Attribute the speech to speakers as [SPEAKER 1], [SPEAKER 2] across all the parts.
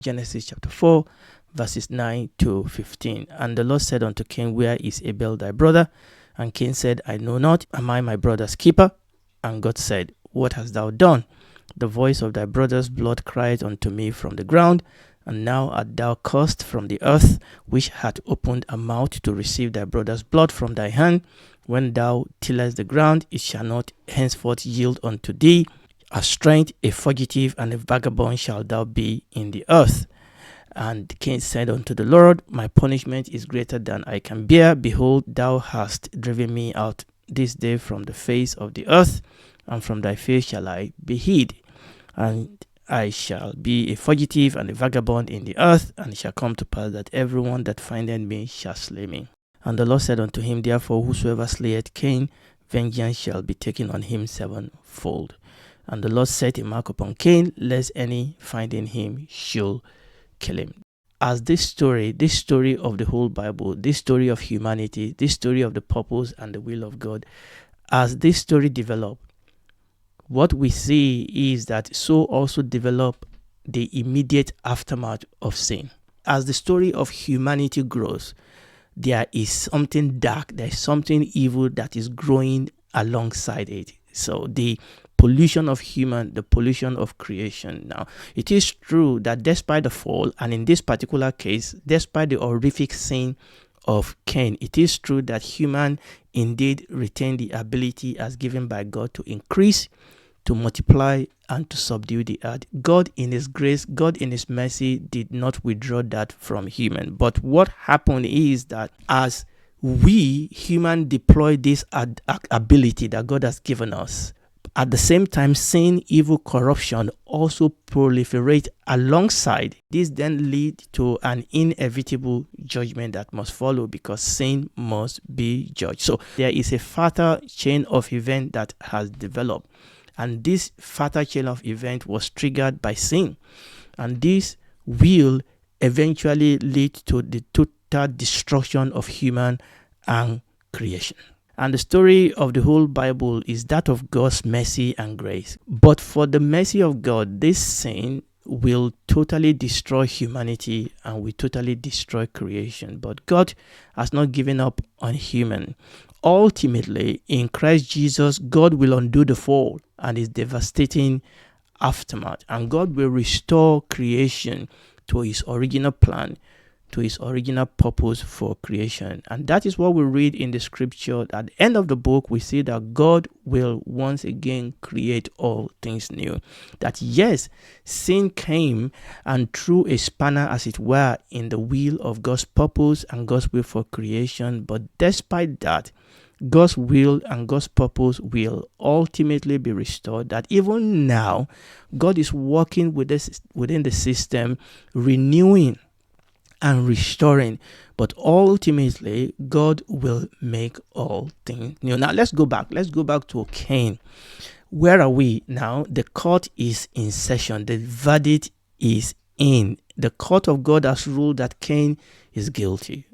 [SPEAKER 1] Genesis chapter 4, verses 9 to 15. And the Lord said unto Cain, Where is Abel thy brother? And Cain said, I know not. Am I my brother's keeper? And God said, What hast thou done? The voice of thy brother's blood cried unto me from the ground. And now art thou cursed from the earth, which hath opened a mouth to receive thy brother's blood from thy hand. When thou tillest the ground, it shall not henceforth yield unto thee. A strength, a fugitive, and a vagabond shalt thou be in the earth. And Cain said unto the Lord, My punishment is greater than I can bear. Behold, thou hast driven me out this day from the face of the earth, and from thy face shall I be hid. And I shall be a fugitive and a vagabond in the earth, and it shall come to pass that everyone that findeth me shall slay me. And the Lord said unto him, Therefore whosoever slayeth Cain, vengeance shall be taken on him sevenfold. And the Lord set a mark upon Cain, lest any finding him should kill him. As this story of the whole Bible, this story of humanity, this story of the purpose and the will of God, as this story developed, what we see is that so also develop the immediate aftermath of sin. As the story of humanity grows, there is something dark, there is something evil that is growing alongside it. So the pollution of human, the pollution of creation. Now, it is true that despite the fall, and in this particular case, despite the horrific sin of Cain, it is true that human indeed retain the ability as given by God to increase, to multiply, and to subdue the earth. God in his grace, God in his mercy did not withdraw that from human. But what happened is that as we human deploy this ability that God has given us, at the same time, sin, evil, corruption also proliferate alongside. This then lead to an inevitable judgment that must follow, because sin must be judged. So there is a fatal chain of event that has developed. And this fatal chain of event was triggered by sin. And this will eventually lead to the total destruction of human and creation. And the story of the whole Bible is that of God's mercy and grace. But for the mercy of God, this sin will totally destroy humanity and will totally destroy creation. But God has not given up on human. Ultimately, in Christ Jesus, God will undo the fall and his devastating aftermath. And God will restore creation to his original plan, to his original purpose for creation. And that is what we read in the scripture. At the end of the book, we see that God will once again create all things new. That yes, sin came and threw a spanner, as it were, in the wheel of God's purpose and God's will for creation. But despite that, God's will and God's purpose will ultimately be restored. That even now, God is working within the system, renewing and restoring, but ultimately God will make all things new. Now let's go back to Cain. Where are we now? The court is in session. The verdict is in. The court of God has ruled that Cain is guilty.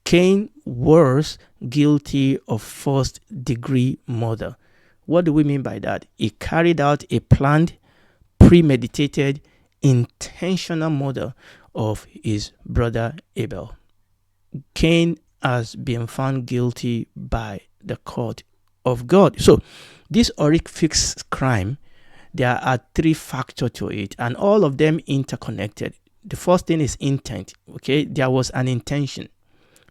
[SPEAKER 1] Cain was guilty of first degree murder. What do we mean by that? He carried out a planned, premeditated, intentional murder of his brother Abel. Cain has been found guilty by the court of God. So this horrific crime, there are three factors to it, and all of them interconnected. The first thing is intent. Okay, there was an intention.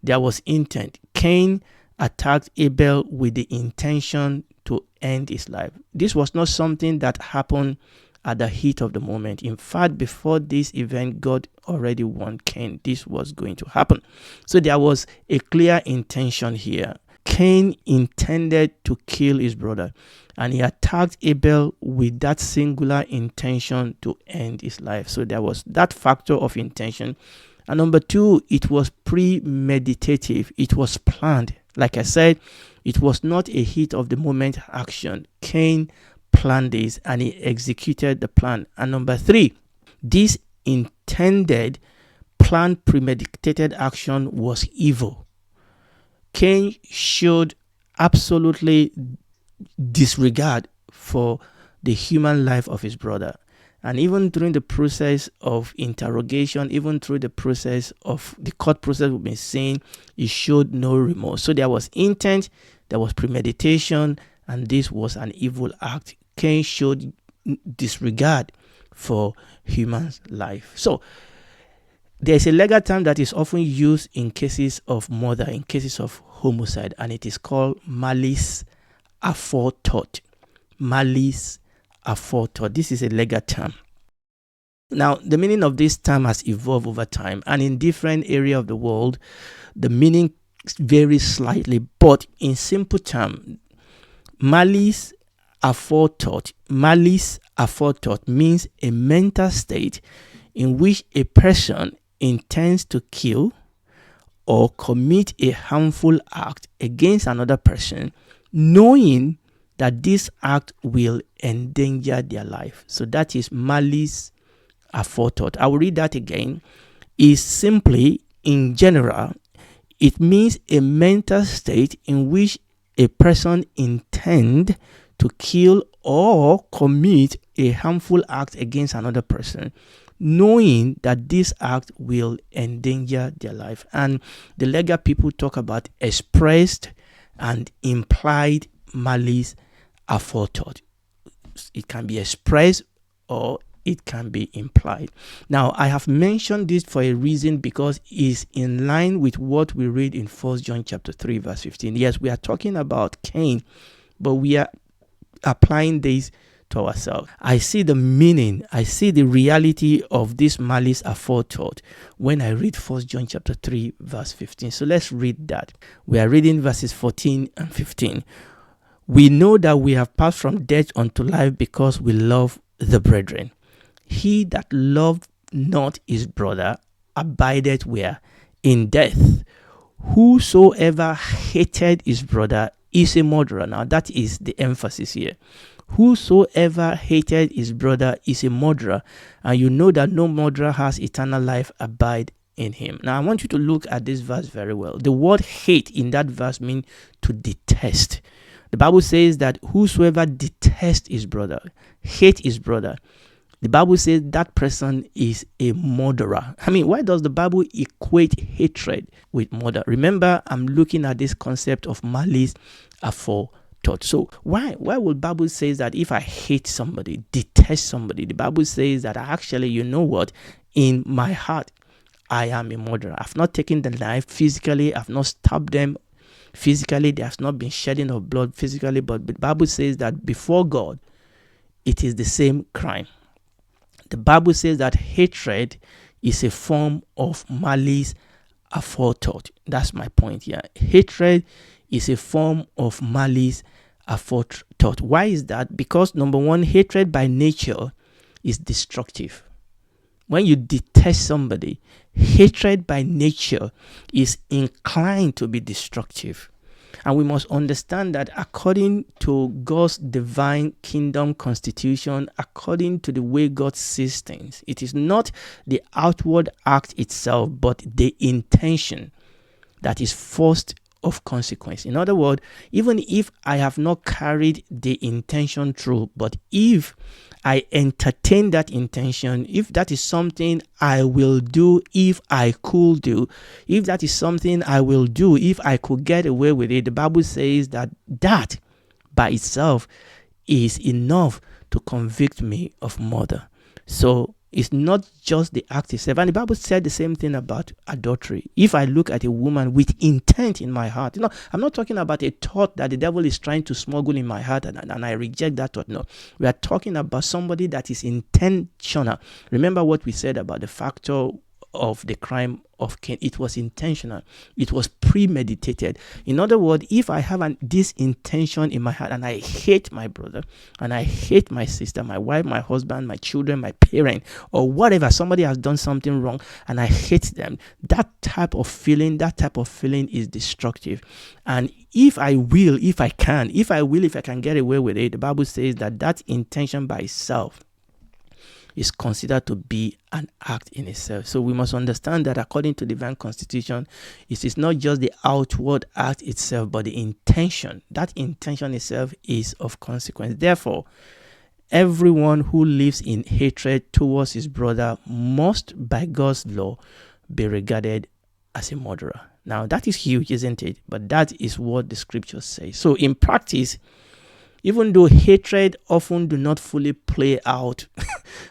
[SPEAKER 1] There was intent. Cain attacked Abel with the intention to end his life. This was not something that happened at the heat of the moment. In fact, before this event, God already warned Cain this was going to happen. So there was a clear intention here. Cain intended to kill his brother, and he attacked Abel with that singular intention to end his life. So there was that factor of intention. And number two, it was premeditative. It was planned. Like I said, it was not a heat of the moment action. Cain planned this and he executed the plan. And number three, this intended, planned, premeditated action was evil. Cain showed absolutely disregard for the human life of his brother. And even during the process of interrogation, even through the process of the court process we've been seeing, he showed no remorse. So there was intent, there was premeditation, and this was an evil act. Cain showed disregard for human life. So there's a legal term that is often used in cases of murder, in cases of homicide, and it is called malice aforethought. Malice aforethought. This is a legal term. Now, the meaning of this term has evolved over time, and in different areas of the world, the meaning varies slightly, but in simple terms, malice aforethought means a mental state in which a person intends to kill or commit a harmful act against another person, knowing that this act will endanger their life. So that is malice aforethought. I will read that again. Is simply, in general, it means a mental state in which a person intends to kill or commit a harmful act against another person, knowing that this act will endanger their life. And the legal people talk about expressed and implied malice aforethought. It can be expressed or it can be implied. Now, I have mentioned this for a reason, because it's in line with what we read in 1 John chapter 3 verse 15. Yes, we are talking about Cain, but we are applying this to ourselves. I see the meaning, I see the reality of this malice aforethought when I read 1 John chapter 3 verse 15. So let's read that. We are reading verses 14 and 15. We know that we have passed from death unto life because we love the brethren. He that loved not his brother abideth where? In death. Whosoever hated his brother is a murderer. Now that is the emphasis here. Whosoever hated his brother is a murderer, and you know that no murderer has eternal life abide in him. Now I want you to look at this verse very well. The word hate in that verse means to detest. The Bible says that whosoever detests his brother, hate his brother, the Bible says that person is a murderer. I mean, why does the Bible equate hatred with murder? Remember, I'm looking at this concept of malice aforethought. So why will Bible say that if I hate somebody, detest somebody, the Bible says that actually, you know what, in my heart, I am a murderer. I've not taken the knife physically. I've not stabbed them physically. There has not been shedding of blood physically. But the Bible says that before God, it is the same crime. The Bible says that hatred is a form of malice aforethought. That's my point here. Hatred is a form of malice aforethought. Why is that? Because number one, hatred by nature is destructive. When you detest somebody, hatred by nature is inclined to be destructive. And we must understand that according to God's divine kingdom constitution, according to the way God sees things, it is not the outward act itself, but the intention that is first of consequence. In other words, even if I have not carried the intention through, but if I entertain that intention, if that is something I will do if I could do, if that is something I will do if I could get away with it, the Bible says that that by itself is enough to convict me of murder. So it's not just the act itself. And the Bible said the same thing about adultery. If I look at a woman with intent in my heart, I'm not talking about a thought that the devil is trying to smuggle in my heart and I reject that thought. No, we are talking about somebody that is intentional. Remember what we said about the factor of the crime of Cain. It was intentional. It was premeditated. In other words, if I have this intention in my heart and I hate my brother and I hate my sister, my wife, my husband, my children, my parent, or whatever, somebody has done something wrong and I hate them, that type of feeling is destructive. And if I can get away with it, the Bible says that intention by itself is considered to be an act in itself. So we must understand that according to divine constitution, it is not just the outward act itself, but the intention. That intention itself is of consequence. Therefore, everyone who lives in hatred towards his brother must, by God's law, be regarded as a murderer. Now, that is huge, isn't it? But that is what the scriptures say. So in practice, even though hatred often do not fully play out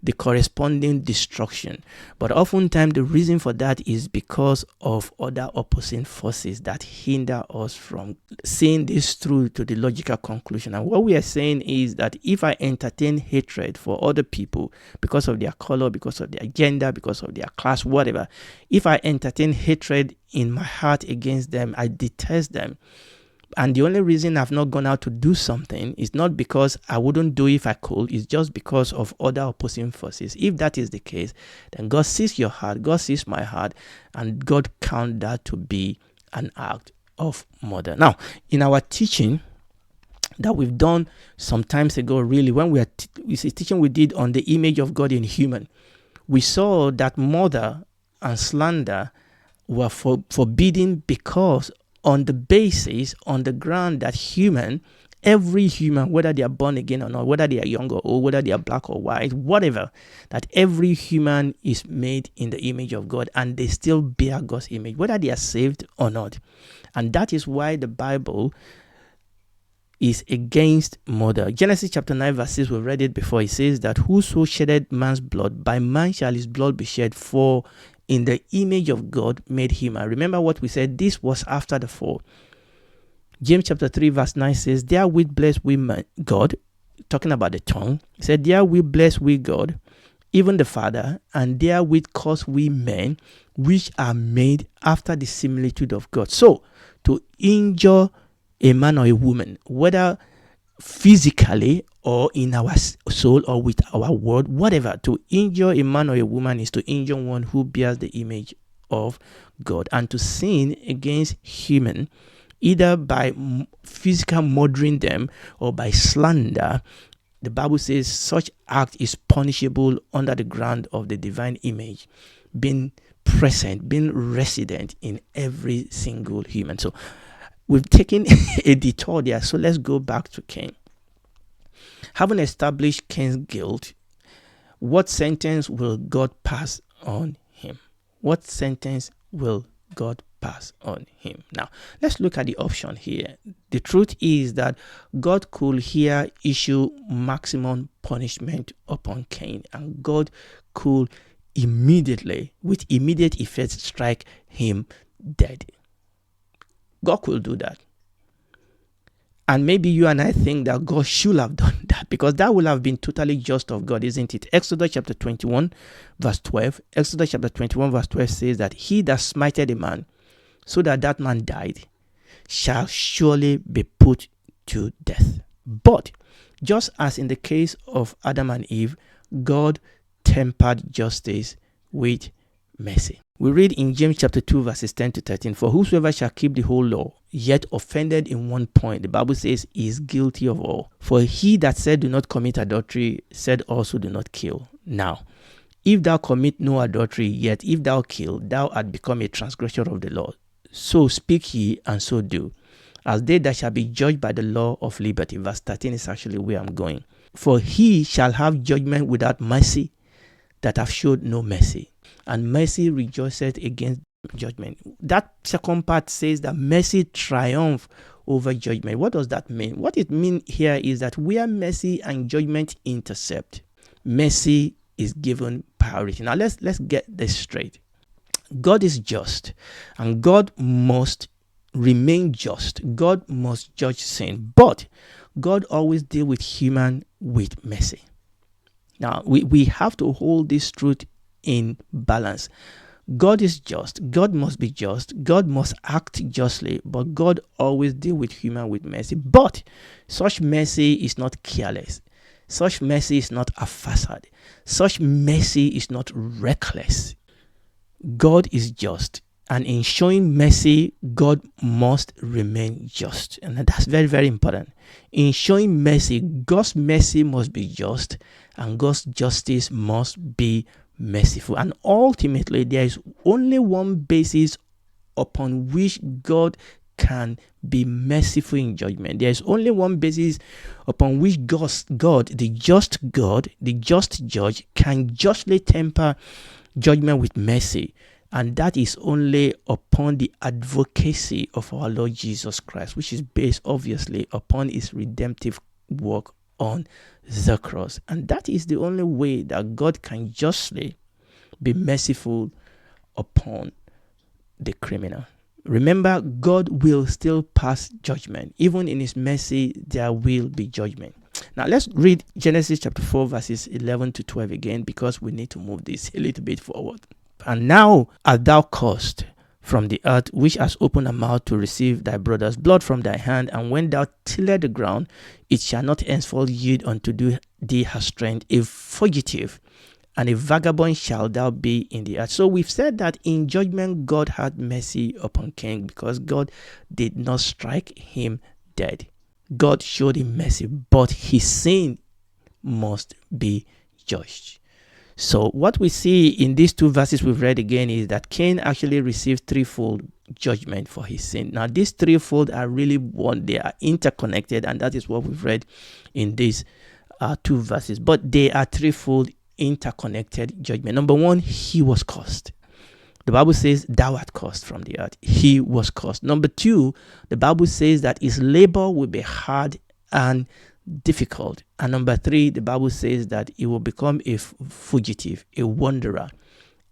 [SPEAKER 1] the corresponding destruction, but oftentimes the reason for that is because of other opposing forces that hinder us from seeing this through to the logical conclusion. And what we are saying is that if I entertain hatred for other people because of their color, because of their gender, because of their class, whatever, if I entertain hatred in my heart against them, I detest them. And the only reason I've not gone out to do something is not because I wouldn't do if I could. It's just because of other opposing forces. If that is the case, then God sees your heart, God sees my heart, and God counts that to be an act of murder. Now, in our teaching that we've done some times ago, really, when we are teaching we did on the image of God in human, we saw that murder and slander were forbidden because on the basis, on the ground that every human, whether they are born again or not, whether they are young or old, whether they are black or white, whatever, that every human is made in the image of God and they still bear God's image, whether they are saved or not. And that is why the Bible is against murder. Genesis chapter 9 verse 6, we read it before. It says that whoso shedded man's blood, by man shall his blood be shed, for in the image of God made him. And remember what we said, this was after the fall. James chapter 3 verse 9 says, therewith bless we God, talking about the tongue. He said, therewith bless we God, even the Father, and therewith curse we men, which are made after the similitude of God. So, to injure a man or a woman, whether physically or in our soul or with our word, whatever, to injure a man or a woman is to injure one who bears the image of God. And to sin against human, either by physical murdering them or by slander, the Bible says such act is punishable under the ground of the divine image, being present, being resident in every single human. So we've taken a detour there, so let's go back to Cain. Having established Cain's guilt, what sentence will God pass on him? What sentence will God pass on him? Now, let's look at the option here. The truth is that God could here issue maximum punishment upon Cain, and God could immediately, with immediate effect, strike him dead. God could do that. And maybe you and I think that God should have done that, because that would have been totally just of God, isn't it? Exodus chapter 21 verse 12. Exodus chapter 21 verse 12 says that he that smited a man so that that man died shall surely be put to death. But just as in the case of Adam and Eve, God tempered justice with mercy. We read in James chapter 2 verses 10 to 13, for whosoever shall keep the whole law, yet offended in one point, the Bible says, is guilty of all. For he that said, do not commit adultery, said also, do not kill. Now, if thou commit no adultery, yet if thou kill, thou art become a transgressor of the law. So speak ye, and so do, as they that shall be judged by the law of liberty. Verse 13 is actually where I'm going. For he shall have judgment without mercy, that have showed no mercy, and mercy rejoiceth against judgment. That second part says that mercy triumph over judgment. What does that mean? What it means here is that where mercy and judgment intercept, mercy is given priority. Now let's get this straight. God is just, and God must remain just. God must judge sin, but God always deals with human with mercy. Now, we have to hold this truth in balance. God is just. God must be just. God must act justly, but God always deals with human with mercy. But such mercy is not careless. Such mercy is not haphazard. Such mercy is not reckless. God is just. And in showing mercy, God must remain just. And that's very, very important. In showing mercy, God's mercy must be just, and God's justice must be merciful. And ultimately, there is only one basis upon which God can be merciful in judgment. There is only one basis upon which God, the just judge, can justly temper judgment with mercy, and that is only upon the advocacy of our Lord Jesus Christ, which is based obviously upon his redemptive work on the cross. And that is the only way that God can justly be merciful upon the criminal. Remember, God will still pass judgment. Even in his mercy, there will be judgment. Now, let's read Genesis chapter 4, verses 11 to 12 again, because we need to move this a little bit forward. And now art thou cursed from the earth, which has opened her mouth to receive thy brother's blood from thy hand. And when thou tillest the ground, it shall not henceforth yield unto thee her strength. A fugitive and a vagabond shall thou be in the earth. So we've said that in judgment, God had mercy upon Cain because God did not strike him dead. God showed him mercy, but his sin must be judged. So what we see in these two verses we've read again is that Cain actually received threefold judgment for his sin. Now, these threefold are really one, they are interconnected, and that is what we've read in these two verses. But they are threefold interconnected judgment. Number one, he was cursed. The Bible says, thou art cursed from the earth. He was cursed. Number two, the Bible says that his labor will be hard and difficult. And number three, the Bible says that he will become a fugitive, a wanderer,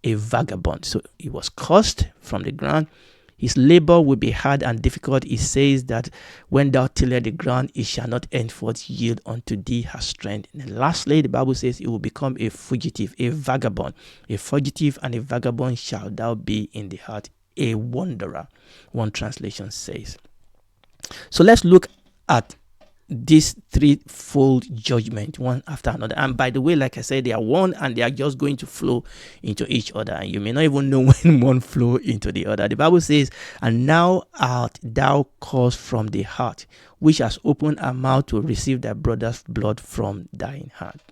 [SPEAKER 1] a vagabond. So he was cursed from the ground. His labor will be hard and difficult. It says that when thou tillest the ground, it shall not henceforth yield unto thee her strength. And lastly, the Bible says it will become a fugitive, a vagabond. A fugitive and a vagabond shall thou be in the heart, a wanderer, one translation says. So let's look at this threefold judgment, one after another. And by the way, like I said, they are one and they are just going to flow into each other. And you may not even know when one flow into the other. The Bible says, and now art thou cursed from the heart, which has opened her mouth to receive thy brother's blood from thine hand.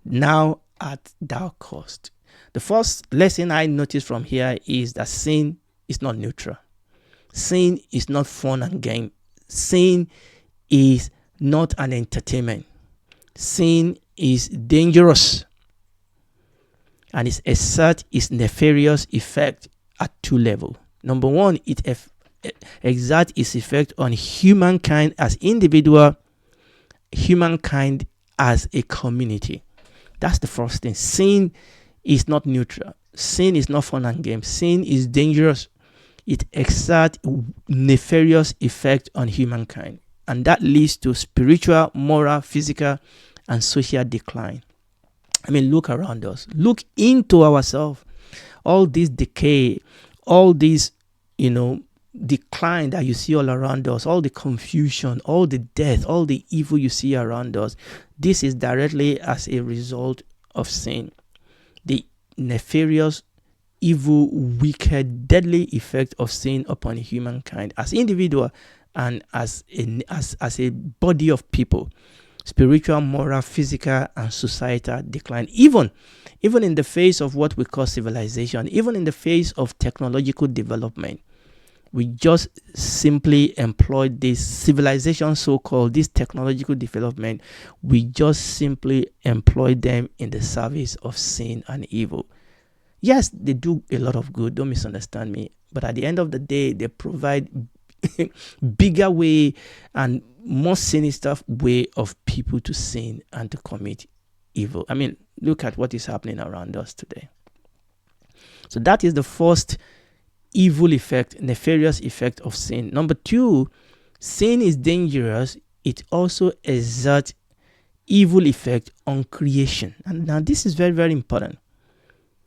[SPEAKER 1] Now art thou cursed. The first lesson I noticed from here is that sin is not neutral. Sin is not fun and game. Sin is not an entertainment. Sin is dangerous, and it exerts its nefarious effect at two levels. Number one, it exerts its effect on humankind as individual, humankind as a community. That's the first thing. Sin is not neutral. Sin is not fun and game. Sin is dangerous. It exerts nefarious effect on humankind. And that leads to spiritual, moral, physical, and social decline. I mean, look around us. Look into ourselves. All this decay, all this, decline that you see all around us, all the confusion, all the death, all the evil you see around us, this is directly as a result of sin. The nefarious, evil, wicked, deadly effect of sin upon humankind as individual and as a body of people. Spiritual, moral, physical, and societal decline. Even in the face of what we call civilization, even in the face of technological development, we just simply employ this civilization, so-called, this technological development, we just simply employ them in the service of sin and evil. Yes, they do a lot of good, don't misunderstand me, but at the end of the day, they provide bigger way and more sinister way of people to sin and to commit evil. I mean, look at what is happening around us today. So that is the first evil effect, nefarious effect of sin. Number two, sin is dangerous. It also exerts evil effect on creation. And now this is very, very important.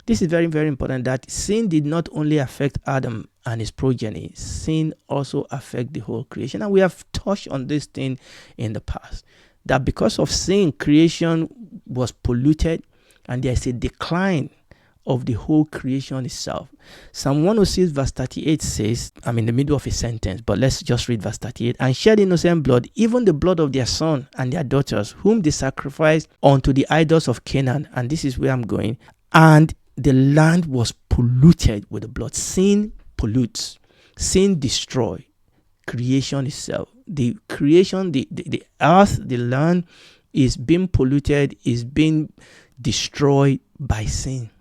[SPEAKER 1] This is very, very important that sin did not only affect Adam and his progeny, sin also affects the whole creation. And we have touched on this thing in the past, that because of sin, creation was polluted and there's a decline of the whole creation itself. Psalm 106 verse 38 says, I'm in the middle of a sentence, but let's just read verse 38. And shed innocent blood, even the blood of their son and their daughters, whom they sacrificed unto the idols of Canaan. And this is where I'm going. And the land was polluted with the blood. Sin pollutes. Sin destroys. creation itself. The creation, the earth, the land is being polluted, is being destroyed by sin.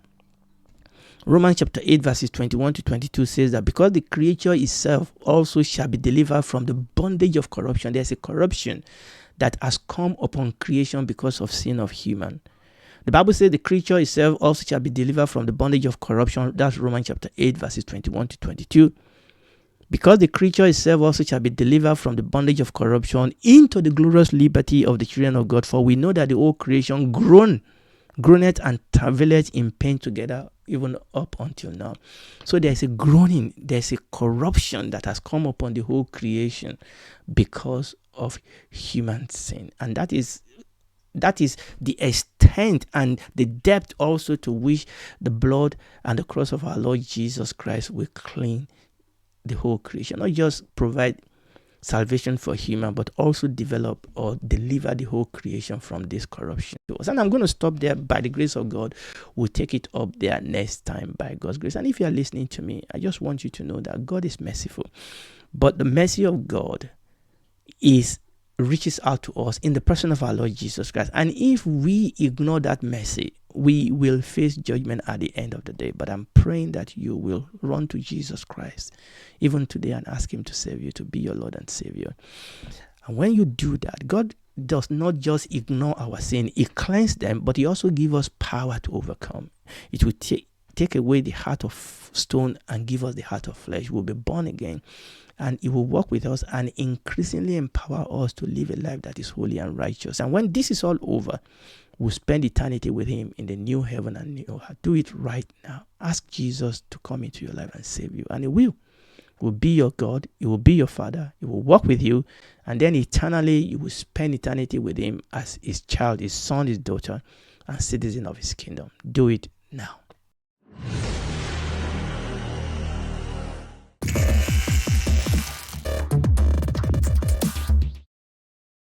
[SPEAKER 1] Romans chapter 8 verses 21 to 22 says that because the creature itself also shall be delivered from the bondage of corruption. There's a corruption that has come upon creation because of sin of human. The Bible says the creature itself also shall be delivered from the bondage of corruption. That's Romans chapter 8 verses 21 to 22. Because the creature itself also shall be delivered from the bondage of corruption into the glorious liberty of the children of God. For we know that the whole creation groaneth and travaileth in pain together, even up until now. So there's a groaning, there's a corruption that has come upon the whole creation because of human sin. And that is the extent and the depth also to which the blood and the cross of our Lord Jesus Christ will clean the whole creation, not just provide salvation for human, but also develop or deliver the whole creation from this corruption. And I'm going to stop there. By the grace of God, we'll take it up there next time by God's grace. And if you are listening to me, I just want you to know that God is merciful, but the mercy of God reaches out to us in the person of our Lord Jesus Christ. And if we ignore that mercy, we will face judgment at the end of the day. But I'm praying that you will run to Jesus Christ even today and ask him to save you, to be your Lord and Savior. And when you do that, God does not just ignore our sin, he cleanses them, but he also gives us power to overcome. It will take away the heart of stone and give us the heart of flesh. We'll be born again, and it will work with us and increasingly empower us to live a life that is holy and righteous. And when this is all over, we'll spend eternity with him in the new heaven and new earth. Do it right now. Ask Jesus to come into your life and save you, and he will. He will be your God. He will be your Father. He will walk with you, and then eternally you will spend eternity with him as his child, his son, his daughter, and citizen of his kingdom. Do it now.